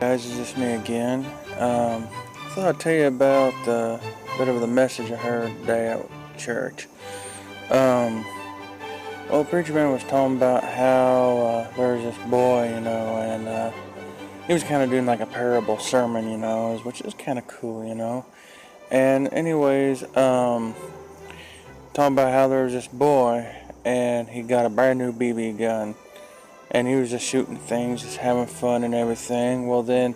Guys, it's just me again. I thought I'd tell you about a bit of the message I heard today at church. Um, Preacher man was talking about how there was this boy, and he was kind of doing like a parable sermon, which is kind of cool. And anyways, talking about how there was this boy, and he got a brand new BB gun, and he was just shooting things, just having fun and everything. Well, then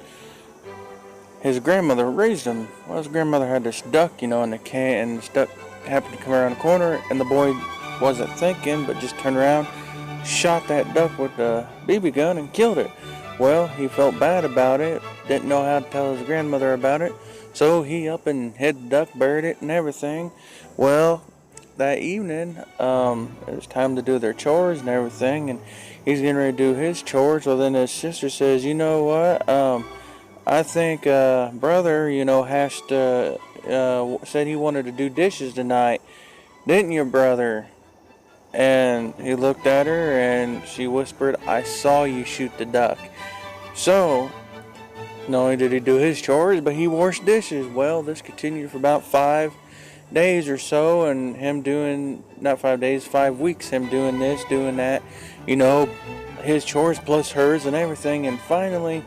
his grandmother raised him. Well, his grandmother had this duck, in the can, and this duck happened to come around the corner, and the boy wasn't thinking, but just turned around, shot that duck with the BB gun, and killed it. Well, he felt bad about it, didn't know how to tell his grandmother about it, so he up and hid the duck, buried it, and everything. Well, that evening, it was time to do their chores and everything, and he's getting ready to do his chores. Well, then his sister says, "You know what? I think brother, has to said he wanted to do dishes tonight, didn't you, brother?" And he looked at her, and she whispered, "I saw you shoot the duck." So, not only did he do his chores, but he washed dishes. Well, this continued for about 5 days or so, and him doing, not 5 days, 5 weeks, him doing this, doing that, his chores plus hers and everything. And finally,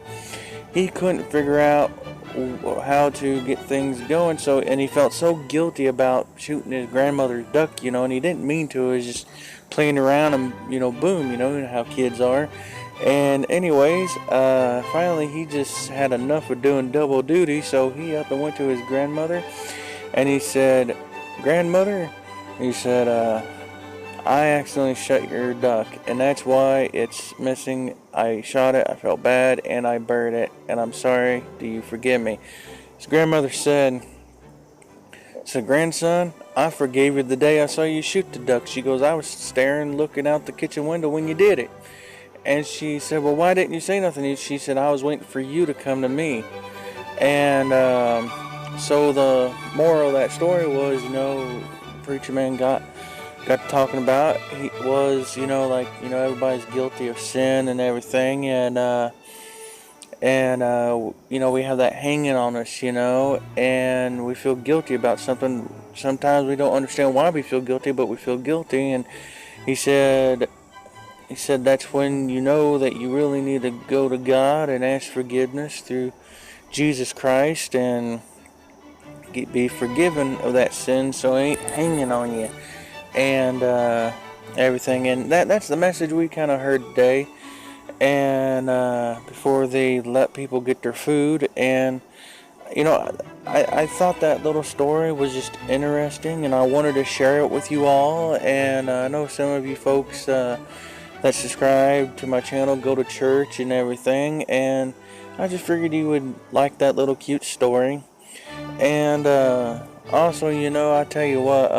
he couldn't figure out how to get things going. And he felt so guilty about shooting his grandmother's duck, and he didn't mean to. It was just playing around and, boom, you know how kids are. And anyways, finally he just had enough of doing double duty, so he up and went to his grandmother, and he said, "Grandmother," he said, "I accidentally shot your duck, and that's why it's missing. I shot it, I felt bad, and I buried it, and I'm sorry. Do you forgive me?" His grandmother said, "Grandson, I forgave you the day I saw you shoot the duck." She goes, "I was staring, looking out the kitchen window when you did it." And she said, "Well, why didn't you say nothing?" She said, "I was waiting for you to come to me." And so the moral of that story was, preacher man got talking about, he was, everybody's guilty of sin and everything, and we have that hanging on us, and we feel guilty about something. Sometimes we don't understand why we feel guilty, but we feel guilty. And he said that's when you know that you really need to go to God and ask forgiveness through Jesus Christ and be forgiven of that sin, so it ain't hanging on you and everything. And that's the message we kind of heard today. And before they let people get their food, and I thought that little story was just interesting, and I wanted to share it with you all. And I know some of you folks that subscribe to my channel go to church and everything, and I just figured you would like that little cute story. And also, I tell you what,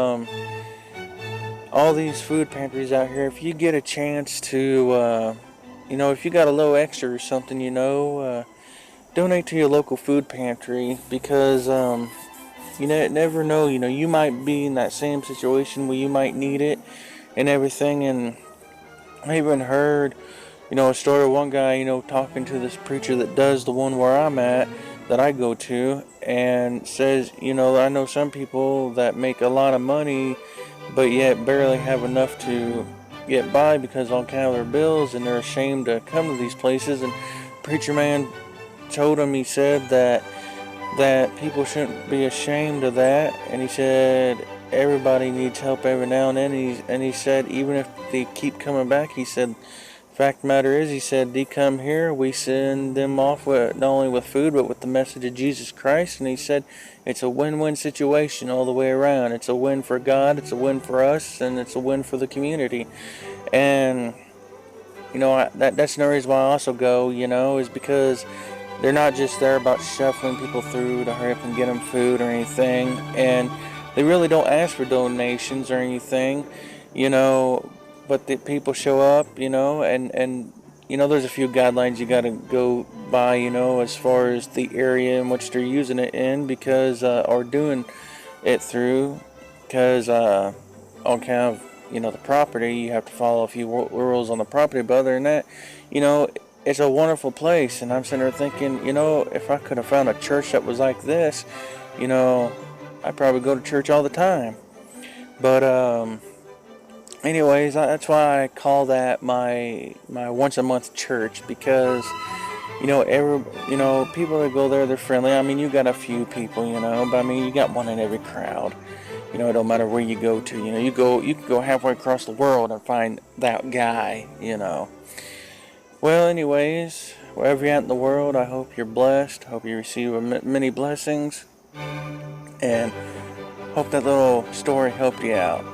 all these food pantries out here, if you get a chance to, if you got a little extra or something, donate to your local food pantry, because you never know, you might be in that same situation where you might need it and everything. And I even heard, a story of one guy, talking to this preacher that does the one where I'm at, that I go to, and says, I know some people that make a lot of money, but yet barely have enough to get by because all kind of their bills, and they're ashamed to come to these places. And preacher man told him, he said that people shouldn't be ashamed of that, and he said everybody needs help every now and then. And he said even if they keep coming back, he said, fact of the matter is, he said, they come here, we send them off with not only with food but with the message of Jesus Christ. And he said it's a win-win situation all the way around. It's a win for God, it's a win for us, and it's a win for the community. And that's the reason why I also go, is because they're not just there about shuffling people through to hurry up and get them food or anything, and they really don't ask for donations or anything, but the people show up, and there's a few guidelines you got to go by, as far as the area in which they're using it in, because or doing it through, because on kind of the property, you have to follow a few rules on the property. But other than that, it's a wonderful place. And I'm sitting there thinking, if I could have found a church that was like this, I'd probably go to church all the time. But anyways, that's why I call that my once a month church, because people that go there, they're friendly. I mean, you got a few people, but I mean, you got one in every crowd. It don't matter where you go to. You can go halfway across the world and find that guy. Well, anyways, wherever you're at in the world, I hope you're blessed. Hope you receive many blessings, and hope that little story helped you out.